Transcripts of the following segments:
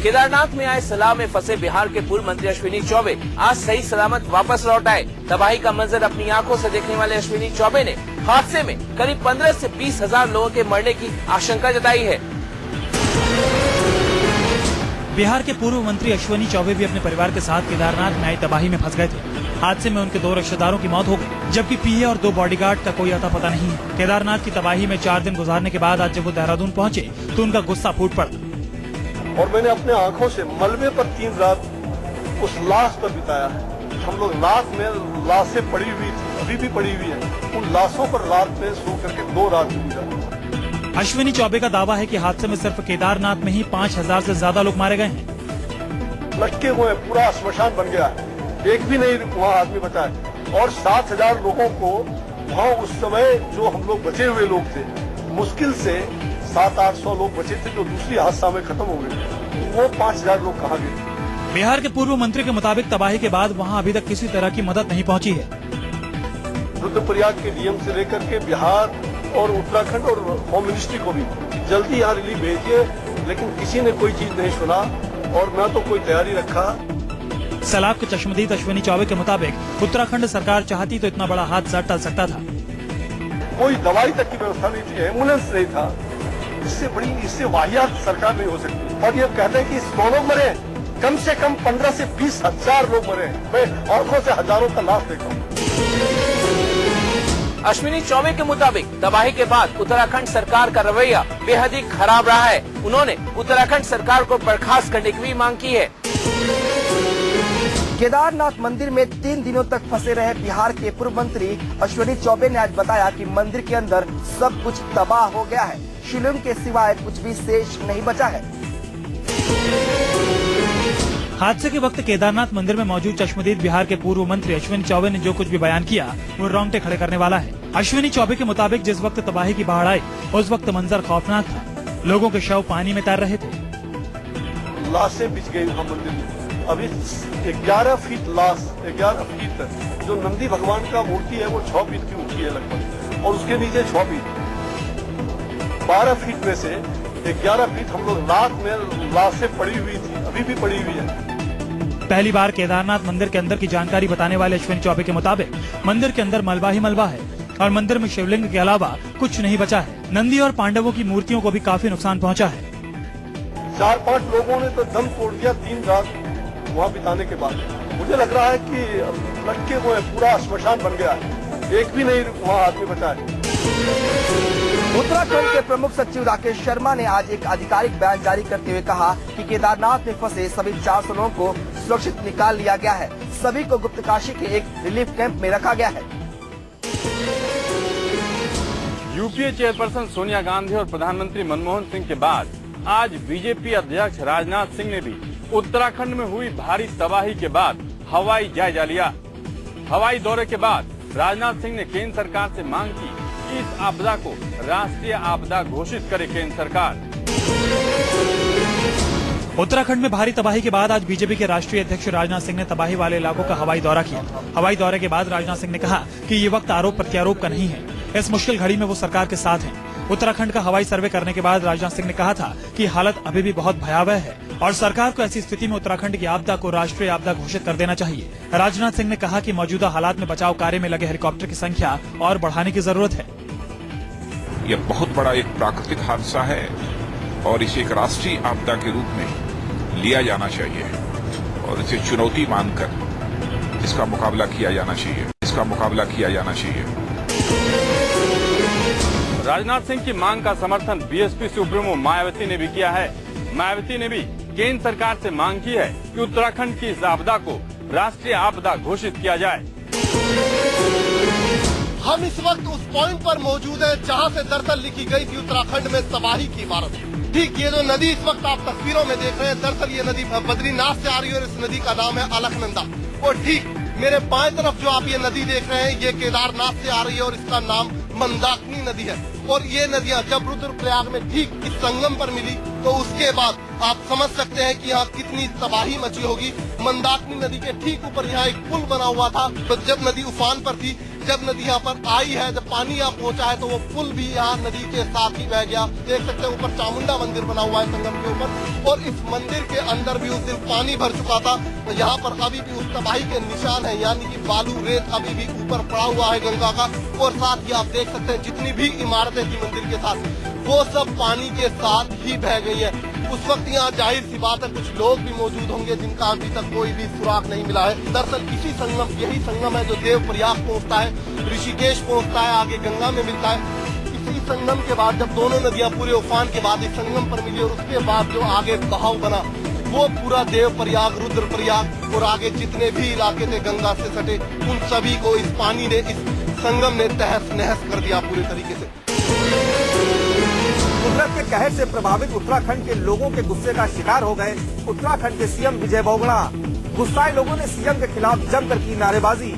केदारनाथ में आए सलाह में फंसे बिहार के पूर्व मंत्री अश्विनी चौबे आज सही सलामत वापस लौट आए। तबाही का मंजर अपनी आंखों से देखने वाले अश्विनी चौबे ने हादसे में करीब 15 से 20 हजार लोगों के मरने की आशंका जताई है। बिहार के पूर्व मंत्री अश्विनी चौबे भी अपने परिवार के साथ केदारनाथ में आई तबाही में फंस गए थे। हादसे में उनके 2 रिश्तेदारों की मौत हो गई, जबकि पीए और 2 बॉडीगार्ड का कोई अता पता नहीं है। केदारनाथ की तबाही में 4 दिन गुजारने के बाद आज जब वो देहरादून पहुंचे तो उनका गुस्सा फूट पड़ा। और मैंने अपने आंखों से मलबे पर 3 रात उस लाश पर बिताया है। हम लोग रात में लाशें पड़ी हुई थी, अभी भी पड़ी हुई है। उन लाशों पर रात में सो करके 2 रात गुजरा। अश्विनी चौबे का दावा है कि हादसे में सिर्फ केदारनाथ में ही 5000 से ज्यादा लोग मारे गए हैं। लटके हुए पूरा श्मशान बन गया है, एक भी नहीं वहाँ आदमी बचा है। और 7000 लोगों को वहाँ उस समय जो हम लोग बचे हुए लोग थे, मुश्किल से 700-800 लोग बचे थे जो दूसरी हादसा में खत्म हो गए। वो 5000 लोग कहाँ गए? बिहार के पूर्व मंत्री के मुताबिक तबाही के बाद वहाँ अभी तक किसी तरह की मदद नहीं पहुँची है। रुद्रप्रयाग के डीएम से लेकर के बिहार और उत्तराखंड और होम मिनिस्ट्री को भी जल्दी यहाँ रिलीफ भेजिए, लेकिन किसी ने कोई चीज नहीं सुना और न तो कोई तैयारी रखा। सैलाब के चश्मदीद अश्विनी चौबे के मुताबिक उत्तराखंड सरकार चाहती तो इतना बड़ा हादसा टल सकता था। कोई दवाई तक की व्यवस्था नहीं थी, एम्बुलेंस नहीं था। इससे वाहियात सरकार नहीं हो सकती। और ये कहते हैं कि 100 लोग मरे, कम से कम 15 से 20 हजार लोग मरे। मैं आंखों से हजारों का लाश देखा हूँ। अश्विनी चौबे के मुताबिक तबाही के बाद उत्तराखंड सरकार का रवैया बेहद ही खराब रहा है। उन्होंने उत्तराखंड सरकार को बर्खास्त करने की भी मांग की है। केदारनाथ मंदिर में 3 दिनों तक फंसे रहे बिहार के पूर्व मंत्री अश्विनी चौबे ने आज बताया कि मंदिर के अंदर सब कुछ तबाह हो गया है। शिवलिंग के सिवाय कुछ भी शेष नहीं बचा है। हादसे के वक्त केदारनाथ मंदिर में मौजूद चश्मदीद बिहार के पूर्व मंत्री अश्विनी चौबे ने जो कुछ भी बयान किया वो रोंगटे खड़े करने वाला है। अश्विनी चौबे के मुताबिक जिस वक्त तबाही की बाढ़ आई उस वक्त मंजर खौफनाक था। लोगों के शव पानी में तैर रहे थे। लाशें बिछ गई वहाँ मंदिर में। अभी 11 फीट लाश, 11 फीट तक जो नंदी भगवान का मूर्ति है वो 6 फीट की ऊंची है लगभग, और उसके नीचे 6 फीट। 12 फीट में से 11 फीट हम लोग रात में लाशें पड़ी हुई थी, अभी भी पड़ी हुई है। पहली बार केदारनाथ मंदिर के अंदर की जानकारी बताने वाले अश्विनी चौबे के मुताबिक मंदिर के अंदर मलबा ही मलबा है और मंदिर में शिवलिंग के अलावा कुछ नहीं बचा है। नंदी और पांडवों की मूर्तियों को भी काफी नुकसान पहुंचा है। 4-5 लोगों ने तो दम तोड़ दिया 3 रात वहाँ बिताने के बाद। मुझे लग रहा है कि लटके हुए पूरा श्मशान बन गया है, एक भी नहीं वहाँ आदमी बचा है। उत्तराखंड के प्रमुख सचिव राकेश शर्मा ने आज एक आधिकारिक बयान जारी करते हुए कहा कि केदारनाथ में फंसे सभी 400 लोगों को सुरक्षित निकाल लिया गया है। सभी को गुप्तकाशी के एक रिलीफ कैंप में रखा गया है। यूपीए चेयरपर्सन सोनिया गांधी और प्रधानमंत्री मनमोहन सिंह के बाद आज बीजेपी अध्यक्ष राजनाथ सिंह ने भी उत्तराखंड में हुई भारी तबाही के बाद हवाई जायजा लिया। हवाई दौरे के बाद राजनाथ सिंह ने केंद्र सरकार से मांग की कि इस आपदा को राष्ट्रीय आपदा घोषित करे केंद्र सरकार। उत्तराखंड में भारी तबाही के बाद आज बीजेपी के राष्ट्रीय अध्यक्ष राजनाथ सिंह ने तबाही वाले इलाकों का हवाई दौरा किया। हवाई दौरे के बाद राजनाथ सिंह ने कहा कि ये वक्त आरोप प्रत्यारोप का नहीं है, इस मुश्किल घड़ी में वो सरकार के साथ हैं। उत्तराखंड का हवाई सर्वे करने के बाद राजनाथ सिंह ने कहा था कि हालत अभी भी बहुत भयावह है और सरकार को ऐसी स्थिति में उत्तराखंड की आपदा को राष्ट्रीय आपदा घोषित कर देना चाहिए। राजनाथ सिंह ने कहा कि मौजूदा हालात में बचाव कार्य में लगे हेलीकॉप्टर की संख्या और बढ़ाने की जरूरत है। यह बहुत बड़ा एक प्राकृतिक हादसा है और इसे एक राष्ट्रीय आपदा के रूप में लिया जाना चाहिए और इसे चुनौती मानकर इसका मुकाबला किया जाना चाहिए। राजनाथ सिंह की मांग का समर्थन बीएसपी सुप्रीमो मायावती ने भी किया है। मायावती ने भी केंद्र सरकार से मांग की है कि उत्तराखंड की इस आपदा को राष्ट्रीय आपदा घोषित किया जाए। हम इस वक्त उस पॉइंट पर मौजूद हैं जहां से दरअसल लिखी गई थी उत्तराखंड में तबाही की इमारत। ठीक ये जो नदी इस वक्त आप तस्वीरों में देख रहे हैं, दरअसल ये नदी बद्रीनाथ से आ रही है और इस नदी का नाम है अलकनंदा। और ठीक मेरे बाएं तरफ जो आप ये नदी देख रहे हैं ये केदारनाथ से आ रही है और इसका नाम मंदाकिनी नदी है। और ये नदियां जब रुद्रप्रयाग में ठीक इस संगम पर मिली तो उसके बाद आप समझ सकते हैं कि यहाँ कितनी तबाही मची होगी। मंदाकिनी नदी के ठीक ऊपर यहाँ एक पुल बना हुआ था, तो जब नदी उफान पर थी, जब नदी यहाँ पर आई है, जब पानी यहाँ पहुँचा है, तो वो पुल भी यहाँ नदी के साथ ही बह गया। देख सकते हैं ऊपर चामुंडा मंदिर बना हुआ है संगम के ऊपर, और इस मंदिर के अंदर भी उस दिन पानी भर चुका था। तो यहाँ पर अभी भी उस तबाही के निशान है, यानी कि बालू रेत अभी भी ऊपर पड़ा हुआ है गंगा का। और साथ ही आप देख सकते हैं जितनी भी इमारतें थी मंदिर के साथ, वो सब पानी के साथ ही बह गई है। उस वक्त यहाँ जाहिर सी बात है कुछ लोग भी मौजूद होंगे जिनका अभी तक कोई भी सुराग नहीं मिला है। दरअसल इसी संगम, यही संगम है जो देवप्रयाग पहुँचता है, ऋषिकेश पहुँचता है, आगे गंगा में मिलता है। इसी संगम के बाद जब दोनों नदियाँ पूरे उफान के बाद इस संगम पर मिली और उसके बाद जो आगे बहाव बना, वो पूरा देवप्रयाग, रुद्रप्रयाग और आगे जितने भी इलाके थे गंगा से सटे, उन सभी को इस पानी ने, इस संगम ने तहस नहस कर दिया पूरे तरीके से। कुदरत के कहर से प्रभावित उत्तराखंड के लोगों के गुस्से का शिकार हो गए उत्तराखंड के सीएम विजय बहुगुणा। गुस्साए लोगों ने सीएम के खिलाफ जमकर की नारेबाजी।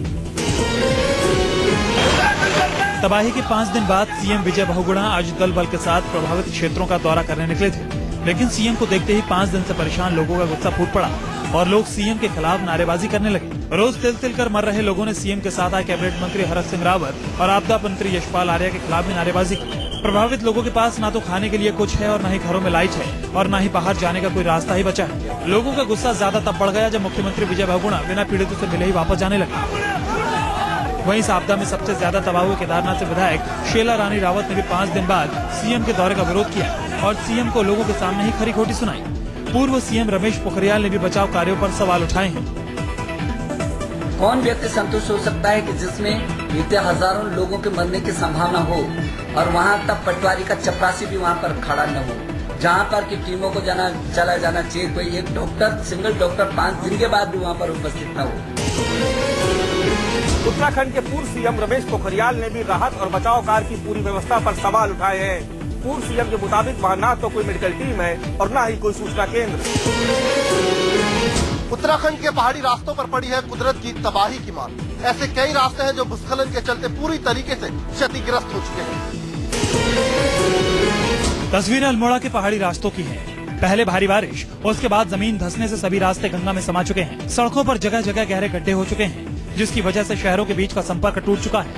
तबाही के 5 दिन बाद सीएम विजय बहुगुणा आज दल बल के साथ प्रभावित क्षेत्रों का दौरा करने निकले थे, लेकिन सीएम को देखते ही 5 दिन से परेशान लोगों का गुस्सा फूट पड़ा और लोग सीएम के खिलाफ नारेबाजी करने लगे। रोज तिल तिल कर मर रहे लोगों ने सीएम के साथ आए कैबिनेट मंत्री हरक सिंह रावत और आपदा मंत्री यशपाल आर्या के खिलाफ भी नारेबाजी की। प्रभावित लोगों के पास ना तो खाने के लिए कुछ है और न ही घरों में लाइट है और न ही बाहर जाने का कोई रास्ता ही बचा है। लोगों का गुस्सा ज्यादा तब बढ़ गया जब मुख्यमंत्री विजय बहुगुणा बिना पीड़ितों से मिले ही वापस जाने लगे। वहीं इस आपदा में सबसे ज्यादा तबाह हुए केदारनाथ से विधायक शीला रानी रावत ने भी 5 दिन बाद सीएम के दौरे का विरोध किया और सीएम को लोगों के सामने ही खरी खोटी सुनाई। पूर्व सीएम रमेश पोखरियाल ने भी बचाव कार्यों पर सवाल उठाए हैं। कौन व्यक्ति संतुष्ट हो सकता है कि जिसमें बीते हजारों लोगों के मरने की संभावना हो और वहां तक पटवारी का चपरासी भी वहां पर खड़ा न हो, जहां पर की टीमों को चला जाना चाहिए, कोई एक डॉक्टर, सिंगल डॉक्टर 5 दिन के बाद भी वहां पर उपस्थित न हो। उत्तराखंड के पूर्व सीएम रमेश पोखरियाल ने भी राहत और बचाव कार्य की पूरी व्यवस्था पर सवाल उठाए हैं। पूर्व सीएम के मुताबिक वहाँ न तो कोई मेडिकल टीम है और न ही कोई सूचना केंद्र। उत्तराखंड के पहाड़ी रास्तों पर पड़ी है कुदरत की तबाही की मार। ऐसे कई रास्ते हैं जो भूस्खलन के चलते पूरी तरीके से क्षतिग्रस्त हो चुके हैं। तस्वीरें अल्मोड़ा के पहाड़ी रास्तों की हैं। पहले भारी बारिश और उसके बाद जमीन धंसने से सभी रास्ते गंगा में समा चुके हैं। सड़कों पर जगह जगह गहरे गड्ढे हो चुके हैं, जिसकी वजह से शहरों के बीच का संपर्क टूट चुका है।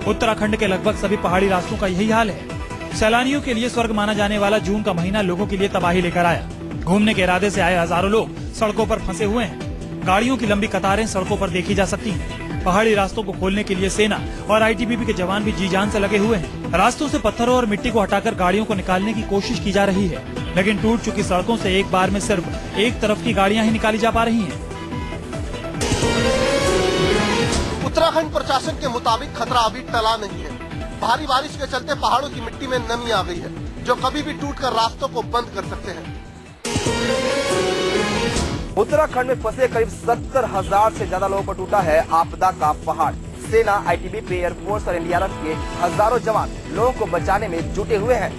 उत्तराखंड के लगभग सभी पहाड़ी रास्तों का यही हाल है। सैलानियों के लिए स्वर्ग माना जाने वाला जून का महीना लोगों के लिए तबाही लेकर आया। घूमने के इरादे से आए हजारों लोग सड़कों पर फंसे हुए हैं। गाड़ियों की लंबी कतारें सड़कों पर देखी जा सकती हैं। पहाड़ी रास्तों को खोलने के लिए सेना और आईटीबीपी के जवान भी जी जान से लगे हुए हैं। रास्तों से पत्थरों और मिट्टी को हटाकर गाड़ियों को निकालने की कोशिश की जा रही है, लेकिन टूट चुकी सड़कों से एक बार में सिर्फ एक तरफ की गाड़ियां ही निकाली जा पा रही हैं। उत्तराखंड प्रशासन के मुताबिक खतरा अभी टला नहीं है। भारी बारिश के चलते पहाड़ों की मिट्टी में नमी आ गई है, जो कभी भी टूटकर रास्तों को बंद कर सकते हैं। उत्तराखंड में फंसे करीब 70,000 से ज्यादा लोगों पर टूटा है आपदा का पहाड़। सेना, आईटीबीपी, एयरफोर्स और एनडीआरएफ के हजारों जवान लोगों को बचाने में जुटे हुए हैं।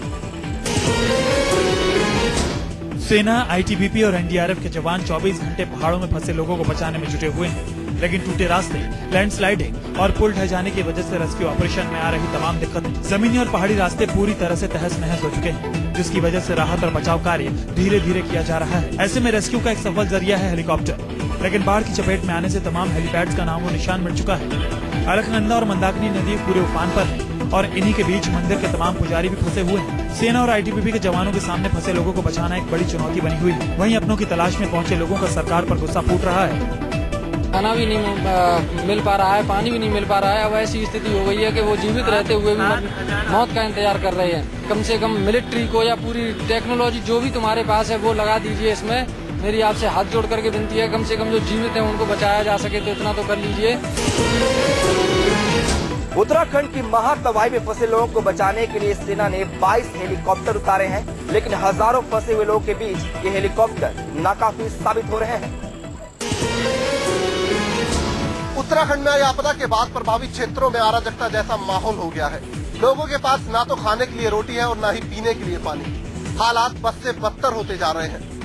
सेना, आईटीबीपी और एनडीआरएफ के जवान 24 घंटे पहाड़ों में फंसे लोगों को बचाने में जुटे हुए हैं, लेकिन टूटे रास्ते, लैंडस्लाइडिंग और पुल ढह जाने की वजह से रेस्क्यू ऑपरेशन में आ रही तमाम दिक्कतें, जमीनी और पहाड़ी रास्ते पूरी तरह से तहस नहस हो चुके हैं, जिसकी वजह से राहत और बचाव कार्य धीरे धीरे किया जा रहा है। ऐसे में रेस्क्यू का एक सफल जरिया है हेलीकॉप्टर, लेकिन बाढ़ की चपेट में आने से तमाम हेलीपैड्स का नामो निशान मिट चुका है। अलकनंदा और मंदाकिनी नदी पूरे उफान पर है और इन्हीं के बीच मंदिर के तमाम पुजारी भी फंसे हुए हैं। सेना और आईटीबीपी के जवानों के सामने फंसे लोगों को बचाना एक बड़ी चुनौती बनी हुई है। वहीं अपनों की तलाश में पहुंचे लोगों का सरकार पर गुस्सा फूट रहा है। खाना भी नहीं मिल पा रहा है, पानी भी नहीं मिल पा रहा है। अब ऐसी स्थिति हो गई है कि वो जीवित रहते हुए भी मौत का इंतजार कर रहे हैं। कम से कम मिलिट्री को या पूरी टेक्नोलॉजी जो भी तुम्हारे पास है वो लगा दीजिए इसमें। मेरी आपसे हाथ जोड़ करके विनती है, कम से कम जो जीवित हैं उनको बचाया जा सके तो इतना तो कर लीजिए। उत्तराखंड की महातबाही में फंसे लोगों को बचाने के लिए सेना ने 22 हेलीकॉप्टर उतारे हैं, लेकिन हजारों फंसे हुए लोगों के बीच ये हेलीकॉप्टर नाकाफी साबित हो रहे हैं। उत्तराखंड में आपदा के बाद प्रभावित क्षेत्रों में अराजकता जैसा माहौल हो गया है। लोगों के पास ना तो खाने के लिए रोटी है और ना ही पीने के लिए पानी। हालात बद से बदतर होते जा रहे हैं।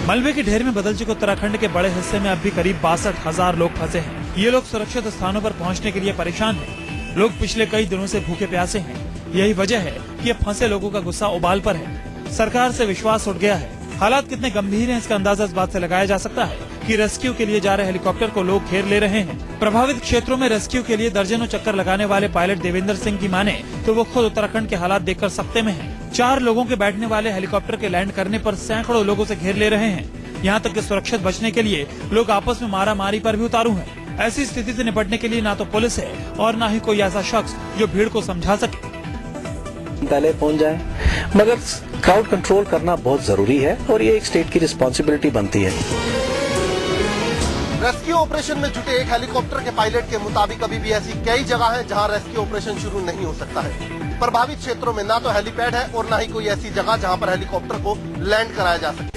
मलबे के ढेर में बदल चुके उत्तराखंड के बड़े हिस्से में अब भी करीब 62,000 लोग फंसे हैं। ये लोग सुरक्षित स्थानों पर पहुंचने के लिए परेशान हैं। लोग पिछले कई दिनों से भूखे प्यासे हैं। यही वजह है कि अब फंसे लोगों का गुस्सा उबाल पर है। सरकार से विश्वास उठ गया है हालात कितने गंभीर हैं इसका अंदाजा इस बात से लगाया जा सकता है कि रेस्क्यू के लिए जा रहे हेलीकॉप्टर को लोग घेर ले रहे हैं। प्रभावित क्षेत्रों में रेस्क्यू के लिए दर्जनों चक्कर लगाने वाले पायलट देवेंद्र सिंह की माने तो वो खुद उत्तराखंड के हालात देखकर सकते में हैं। 4 लोगों के बैठने वाले हेलीकॉप्टर के लैंड करने पर सैकड़ों लोगों से घेर ले रहे हैं। यहाँ तक कि सुरक्षित बचने के लिए लोग आपस में मारामारी पर भी उतारू हैं। ऐसी स्थिति से निपटने के लिए ना तो पुलिस है और न ही कोई ऐसा शख्स जो भीड़ को समझा सके। पहले पहुंच जाए, मगर क्राउड कंट्रोल करना बहुत जरूरी है और ये एक स्टेट की रिस्पॉन्सिबिलिटी बनती है। रेस्क्यू ऑपरेशन में जुटे एक हेलीकॉप्टर के पायलट के मुताबिक अभी भी ऐसी कई जगह हैं जहां रेस्क्यू ऑपरेशन शुरू नहीं हो सकता है। प्रभावित क्षेत्रों में ना तो हेलीपैड है और ना ही कोई ऐसी जगह जहां पर हेलीकॉप्टर को लैंड कराया जा सके।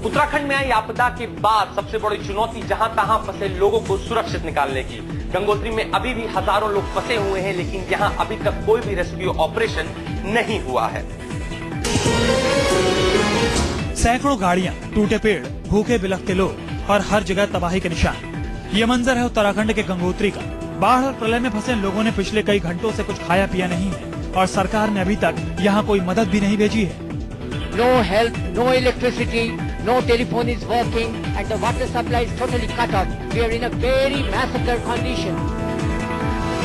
उत्तराखंड में आई आपदा के बाद सबसे बड़ी चुनौती जहां तहां फंसे लोगों को सुरक्षित निकालने की। गंगोत्री में अभी भी हजारों लोग फंसे हुए हैं, लेकिन यहां अभी तक कोई भी रेस्क्यू ऑपरेशन नहीं हुआ है। सैकड़ों गाड़ियां, टूटे पेड़, भूखे बिलखते लोग और हर जगह तबाही के निशान। ये मंजर है उत्तराखंड के गंगोत्री का। बाढ़ और प्रलय में फंसे लोगों ने पिछले कई घंटों से कुछ खाया पिया नहीं है और सरकार ने अभी तक यहाँ कोई मदद भी नहीं भेजी है। No help, no electricity, no telephone is working and the water supply is totally cut off. We are in a very massacre condition.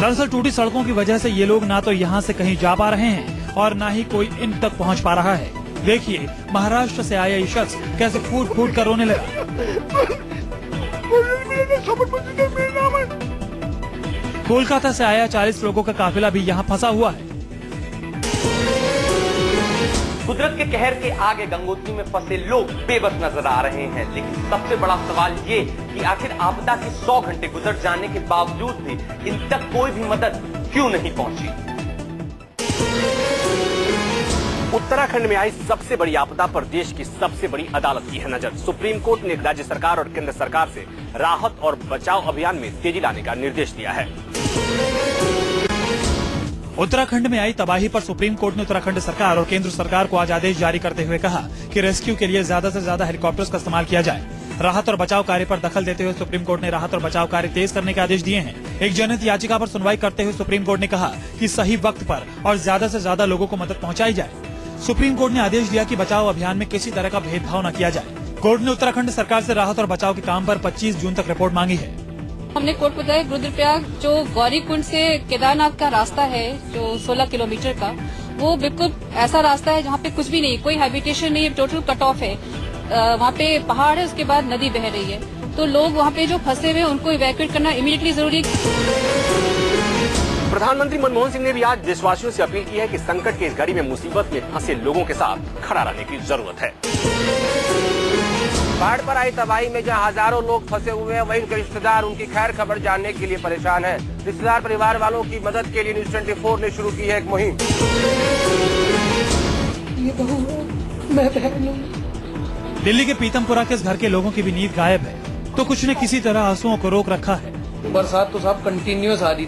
दरअसल टूटी सड़कों की वजह से ये लोग ना तो यहाँ से कहीं जा पा रहे हैं और ना ही कोई इन तक पहुँच पा रहा है। देखिए महाराष्ट्र से आया ये शख्स कैसे फूट फूट कर रोने लगा। कोलकाता से आया 40 लोगों का काफिला भी यहाँ फंसा हुआ है। कुदरत के कहर के आगे गंगोत्री में फंसे लोग बेबस नजर आ रहे हैं, लेकिन सबसे बड़ा सवाल ये कि आखिर आपदा के 100 घंटे गुजर जाने के बावजूद भी इन तक कोई भी मदद क्यों नहीं पहुंची। उत्तराखंड में आई सबसे बड़ी आपदा पर देश की सबसे बड़ी अदालत की है नजर। सुप्रीम कोर्ट ने राज्य सरकार और केंद्र सरकार से राहत और बचाव अभियान में तेजी लाने का निर्देश दिया है। उत्तराखंड में आई तबाही पर सुप्रीम कोर्ट ने उत्तराखंड सरकार और केंद्र सरकार को आज आदेश जारी करते हुए कहा कि रेस्क्यू के लिए ज्यादा से ज्यादा हेलीकॉप्टर्स का इस्तेमाल किया जाए। राहत और बचाव कार्य पर दखल देते हुए सुप्रीम कोर्ट ने राहत और बचाव कार्य तेज करने के आदेश दिए हैं। एक जनहित याचिका पर सुनवाई करते हुए सुप्रीम कोर्ट ने कहा कि सही वक्त पर और ज्यादा से ज्यादा लोगों को मदद पहुंचाई जाए। सुप्रीम कोर्ट ने आदेश दिया कि बचाव अभियान में किसी तरह का भेदभाव न किया जाए। कोर्ट ने उत्तराखंड सरकार से राहत और बचाव के काम पर 25 जून तक रिपोर्ट मांगी है। हमने कोर्ट को बताया रुद्रप्रयाग जो गौरीकुंड से केदारनाथ का रास्ता है जो 16 किलोमीटर का, वो बिल्कुल ऐसा रास्ता है जहाँ पे कुछ भी नहीं, कोई हैबिटेशन नहीं है, टोटल कट ऑफ है। वहाँ पे पहाड़ है, उसके बाद नदी बह रही है, तो लोग वहाँ पे जो फंसे हुए हैं उनको इवैक्यूएट करना इमीडिएटली जरूरी है। प्रधानमंत्री मनमोहन सिंह ने भी आज देशवासियों से अपील की है कि संकट की इस घड़ी में मुसीबत में फंसे लोगों के साथ खड़ा रहने की जरूरत है। बाढ़ पर आई तबाही में जहां हजारों लोग फंसे हुए हैं, वहीं उनके रिश्तेदार उनकी खैर खबर जानने के लिए परेशान हैं। रिश्तेदार परिवार वालों की मदद के लिए न्यूज 24 ने शुरू की है एक मुहिम। ये बहू है, मैं बहन हूं। दिल्ली के पीतमपुरा के इस घर के लोगों की भी नींद गायब है, तो कुछ ने किसी तरह आंसुओं को रोक रखा है। बरसात तो साहब कंटिन्यूस आ रही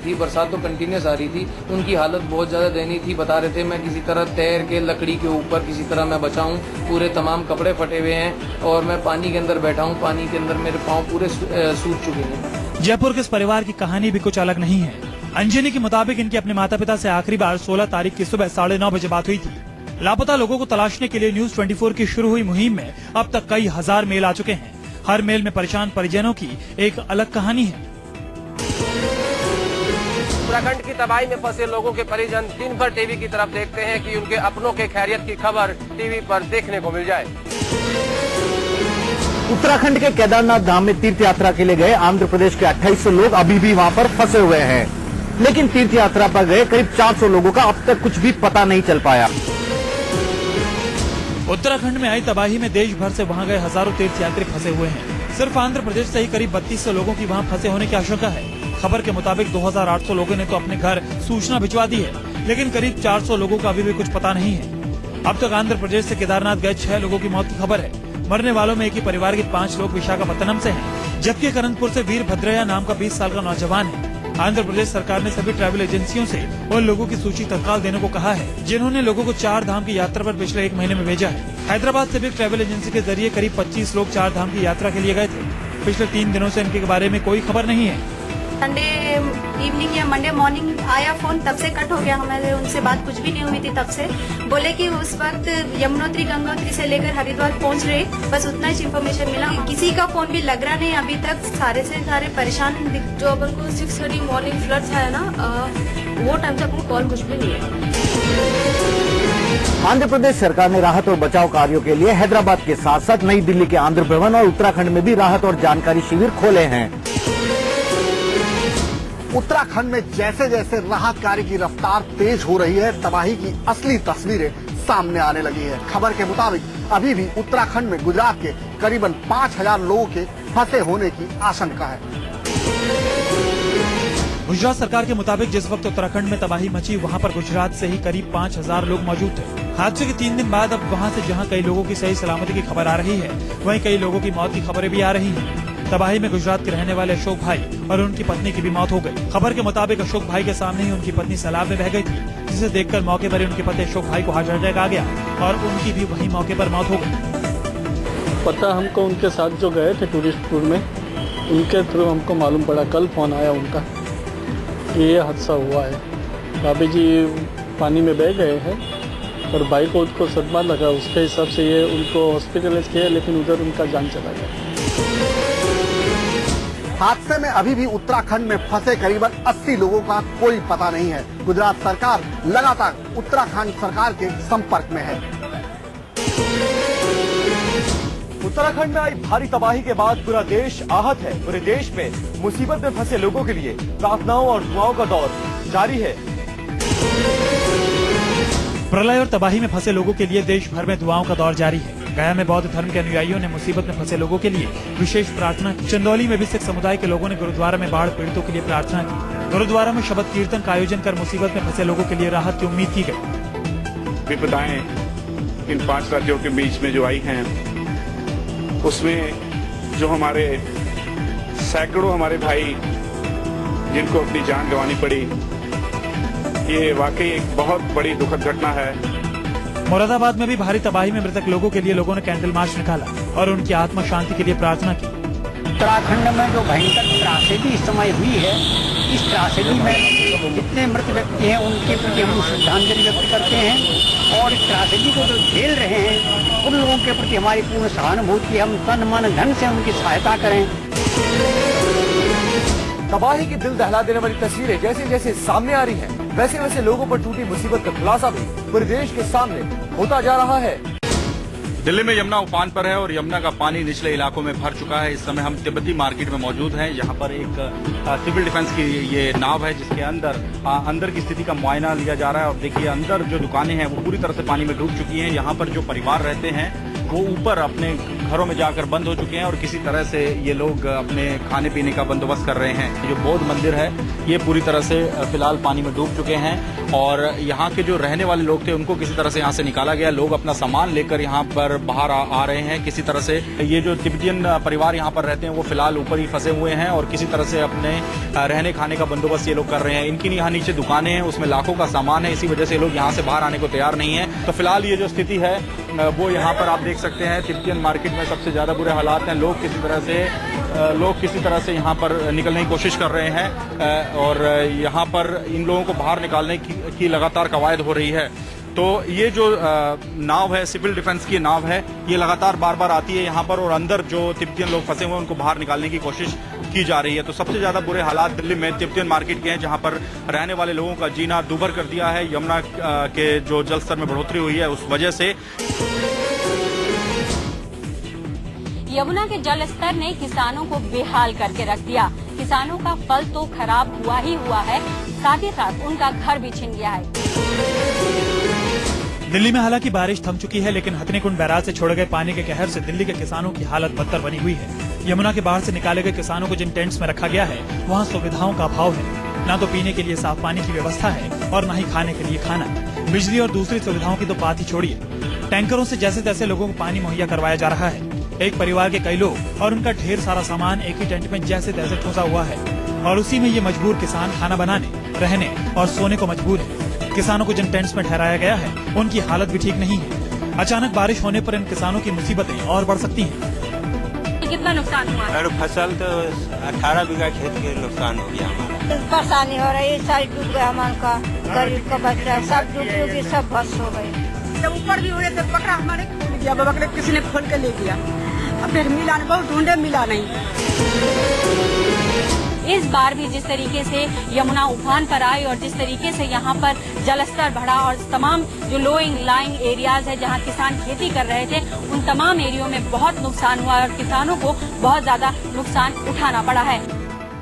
थी, उनकी हालत बहुत ज्यादा दयनीय थी। बता रहे थे मैं किसी तरह तैर के लकड़ी के ऊपर किसी तरह मैं बचा हूँ। पूरे तमाम कपड़े फटे हुए हैं और मैं पानी के अंदर बैठा हूँ, पानी के अंदर मेरे पाँव पूरे सूख चुके हैं। जयपुर के इस परिवार की कहानी भी कुछ अलग नहीं है। अंजनी के मुताबिक इनके अपने माता पिता से आखिरी बार 16 तारीख की सुबह 9:30 बजे बात हुई थी। लापता लोगों को तलाशने के लिए न्यूज 24 की शुरू हुई मुहिम में अब तक कई हजार मेल आ चुके हैं। हर मेल में परेशान परिजनों की एक अलग कहानी है। उत्तराखंड की तबाही में फंसे लोगों के परिजन दिन भर टीवी की तरफ देखते हैं कि उनके अपनों के खैरियत की खबर टीवी पर देखने को मिल जाए। उत्तराखंड के केदारनाथ धाम में तीर्थ यात्रा के लिए गए आंध्र प्रदेश के 2800 लोग अभी भी वहां पर फंसे हुए हैं, लेकिन तीर्थ यात्रा पर गए करीब 400 लोगों का अब तक कुछ भी पता नहीं चल पाया। उत्तराखंड में आई तबाही में देश भर से वहां गए हजारों तीर्थयात्री फंसे हुए हैं। सिर्फ आंध्र प्रदेश से ही करीब 3200 लोगों की वहां फंसे होने की आशंका है। खबर के मुताबिक 2800 लोगों ने तो अपने घर सूचना भिजवा दी है, लेकिन करीब 400 लोगों का अभी भी कुछ पता नहीं है। अब तक आंध्र प्रदेश से केदारनाथ गए 6 लोगों की मौत की खबर है। मरने वालों में एक ही परिवार के 5 लोग विशाखापत्तनम से हैं, जबकि अनंतपुर से वीरभद्रैया नाम का 20 साल का नौजवान है। आंध्र प्रदेश सरकार ने सभी ट्रैवल एजेंसियों से उन लोगों की सूची तत्काल देने को कहा है जिन्होंने लोगों को 4 धाम की यात्रा पर पिछले 1 महीने में भेजा है। हैदराबाद से भी एक ट्रैवल एजेंसी के जरिए करीब 25 लोग 4 धाम की यात्रा के लिए गए थे। पिछले 3 दिनों से इनके बारे में कोई खबर नहीं है। संडे इवनिंग या मंडे मॉर्निंग आया फोन, तब से कट हो गया। हमारे उनसे बात कुछ भी नहीं हुई थी तब से। बोले कि उस वक्त यमुनोत्री गंगोत्री से लेकर हरिद्वार पहुंच रहे, बस उतना ही इन्फॉर्मेशन मिला। किसी का फोन भी लग रहा नहीं अभी तक, सारे से सारे परेशान। जो अपन को 6:30 मॉर्निंग फ्लड्स है ना, वो टाइम से अपन कॉल कुछ भी नहीं है। आंध्र प्रदेश सरकार ने राहत और बचाव कार्यों के लिए हैदराबाद के साथ साथ नई दिल्ली के आंध्र भवन और उत्तराखंड में भी राहत और जानकारी शिविर खोले हैं। उत्तराखंड में जैसे जैसे राहत कार्य की रफ्तार तेज हो रही है, तबाही की असली तस्वीरें सामने आने लगी है। खबर के मुताबिक अभी भी उत्तराखंड में गुजरात के करीबन 5000 लोगों के फंसे होने की आशंका है। गुजरात सरकार के मुताबिक जिस वक्त उत्तराखंड में तबाही मची, वहां पर गुजरात से ही करीब 5000 लोग मौजूद थे। हादसे के 3 दिन बाद अब वहां से जहां कई लोगों की सही सलामती की खबर आ रही है, वहीं कई लोगों की मौत की खबरें भी आ रही हैं। तबाही में गुजरात के रहने वाले अशोक भाई और उनकी पत्नी की भी मौत हो गई। खबर के मुताबिक अशोक भाई के सामने ही उनकी पत्नी सैलाब में बह गई थी, जिसे देखकर मौके पर ही उनके पति अशोक भाई को हार्ट अटैक आ गया और उनकी भी वही मौके पर मौत हो गई। पता हमको उनके साथ जो गए थे टूरिस्ट टूर में, उनके थ्रू हमको मालूम पड़ा, कल फोन आया उनका कि ये हादसा हुआ है। भाभी जी पानी में बह गए हैं और भाई को उनको सदमा लगा, उसके हिसाब से ये उनको हॉस्पिटलाइज किया, लेकिन उधर उनका जान चला गया। हादसे में अभी भी उत्तराखंड में फंसे करीबन 80 लोगों का कोई पता नहीं है। गुजरात सरकार लगातार उत्तराखंड सरकार के संपर्क में है। उत्तराखंड में आई भारी तबाही के बाद पूरा देश आहत है। पूरे देश में मुसीबत में फंसे लोगों के लिए प्रार्थनाओं और दुआओं का दौर जारी है। प्रलय और तबाही में फंसे लोगों के लिए देश भर में दुआओं का दौर जारी है। गया में बौद्ध धर्म के अनुयायियों ने मुसीबत में फंसे लोगों के लिए विशेष प्रार्थना की। चंदौली में भी सिख समुदाय के लोगों ने गुरुद्वारा में बाढ़ पीड़ितों के लिए प्रार्थना की। गुरुद्वारा में शबद कीर्तन का आयोजन कर मुसीबत में फंसे लोगों के लिए राहत की उम्मीद की गई। विपदाएं इन 5 राज्यों के बीच में जो आई हैं, उसमें जो हमारे सैकड़ों हमारे भाई जिनको अपनी जान गंवानी पड़ी, ये वाकई एक बहुत बड़ी दुखद घटना है। मुरादाबाद में भी भारी तबाही में मृतक लोगों के लिए लोगों ने कैंडल मार्च निकाला और उनकी आत्मा शांति के लिए प्रार्थना की। उत्तराखंड में जो भयंकर त्रासदी इस समय हुई है, इस त्रासदी में जितने मृत व्यक्ति हैं उनके प्रति हम श्रद्धांजलि व्यक्त करते हैं और इस त्रासदी को जो झेल रहे हैं उन लोगों के प्रति हमारी पूर्ण सहानुभूति, हम तन मन धन से उनकी सहायता करें। तबाही की दिल दहला देने वाली तस्वीरें जैसे जैसे सामने आ रही हैं, वैसे वैसे लोगों पर टूटी मुसीबत का खुलासा भी पूरे देश के सामने होता जा रहा है। दिल्ली में यमुना उफान पर है और यमुना का पानी निचले इलाकों में भर चुका है। इस समय हम तिब्बती मार्केट में मौजूद हैं। यहाँ पर एक सिविल डिफेंस की ये नाव है, जिसके अंदर की स्थिति का मुआयना लिया जा रहा है। और देखिए अंदर जो दुकानें हैं वो पूरी तरह से पानी में डूब चुकी हैं। यहाँ पर जो परिवार रहते हैं वो ऊपर अपने घरों में जाकर बंद हो चुके हैं और किसी तरह से ये लोग अपने खाने पीने का बंदोबस्त कर रहे हैं। जो बौद्ध मंदिर है ये पूरी तरह से फिलहाल पानी में डूब चुके हैं और यहाँ के जो रहने वाले लोग थे उनको किसी तरह से यहाँ से निकाला गया। लोग अपना सामान लेकर यहाँ पर बाहर आ रहे हैं किसी तरह से। ये जो तिब्बतियन परिवार यहाँ पर रहते हैं वो फिलहाल ऊपर ही फंसे हुए हैं और किसी तरह से अपने रहने खाने का बंदोबस्त ये लोग कर रहे हैं। इनकी यहाँ नीचे दुकानें हैं, उसमें लाखों का सामान है, इसी वजह से लोग यहाँ से बाहर आने को तैयार नहीं है। तो फिलहाल ये जो स्थिति है वो यहाँ पर आप देख सकते हैं तिब्बतियन मार्केट में सबसे ज्यादा बुरे हालात हैं। लोग किसी तरह से यहाँ पर निकलने की कोशिश कर रहे हैं और यहाँ पर इन लोगों को बाहर निकालने की लगातार कवायद हो रही है। तो ये जो नाव है, सिविल डिफेंस की नाव है, ये लगातार बार बार आती है यहाँ पर और अंदर जो तिब्बतियन लोग फंसे हुए हैं उनको बाहर निकालने की कोशिश की जा रही है। तो सबसे ज्यादा बुरे हालात दिल्ली में तिब्बतियन मार्केट के हैं, जहाँ पर रहने वाले लोगों का जीना दूभर कर दिया है। यमुना के जो जल स्तर में बढ़ोतरी हुई है उस वजह से। यमुना के जल स्तर ने किसानों को बेहाल करके रख दिया। किसानों का फल तो खराब हुआ ही हुआ है, साथ ही साथ उनका घर भी छिन गया है। दिल्ली में हालांकि बारिश थम चुकी है, लेकिन हथनीकुंड बैराज से छोड़े गए पानी के कहर से दिल्ली के किसानों की हालत बदतर बनी हुई है। यमुना के बाढ़ से निकाले गए किसानों को जिन टेंट्स में रखा गया है वहाँ सुविधाओं का अभाव है। न तो पीने के लिए साफ पानी की व्यवस्था है और न ही खाने के लिए खाना। बिजली और दूसरी सुविधाओं की तो बात ही छोड़िए, टैंकरों से जैसे तैसे लोगों को पानी मुहैया करवाया जा रहा है। एक परिवार के कई लोग और उनका ढेर सारा सामान एक ही टेंट में जैसे तैसे ठूसा हुआ है और उसी में ये मजबूर किसान खाना बनाने, रहने और सोने को मजबूर है। किसानों को जिन टेंट्स में ठहराया गया है उनकी हालत भी ठीक नहीं है। अचानक बारिश होने पर इन किसानों की मुसीबतें और बढ़ सकती हैं। कितना नुकसान हुआ है? और फसल तो 18 बीघा खेत के नुकसान हो गया हमारा। परेशानी हो रही है, सारी डूब गया हमारे का, गरीब का बच्चा सब डूब सब भस हो गए। जब ऊपर भी हुए तो बकरा हमारे खोल गया, बकरे किसी ने खोल के ले गया। अब फिर मिला नहीं, बहुत ढूंढे मिला नहीं। इस बार भी जिस तरीके से यमुना उफान पर आई और जिस तरीके से यहाँ पर जलस्तर बढ़ा और तमाम जो लोइंग लाइंग एरियाज है जहाँ किसान खेती कर रहे थे उन तमाम एरियो में बहुत नुकसान हुआ और किसानों को बहुत ज्यादा नुकसान उठाना पड़ा है।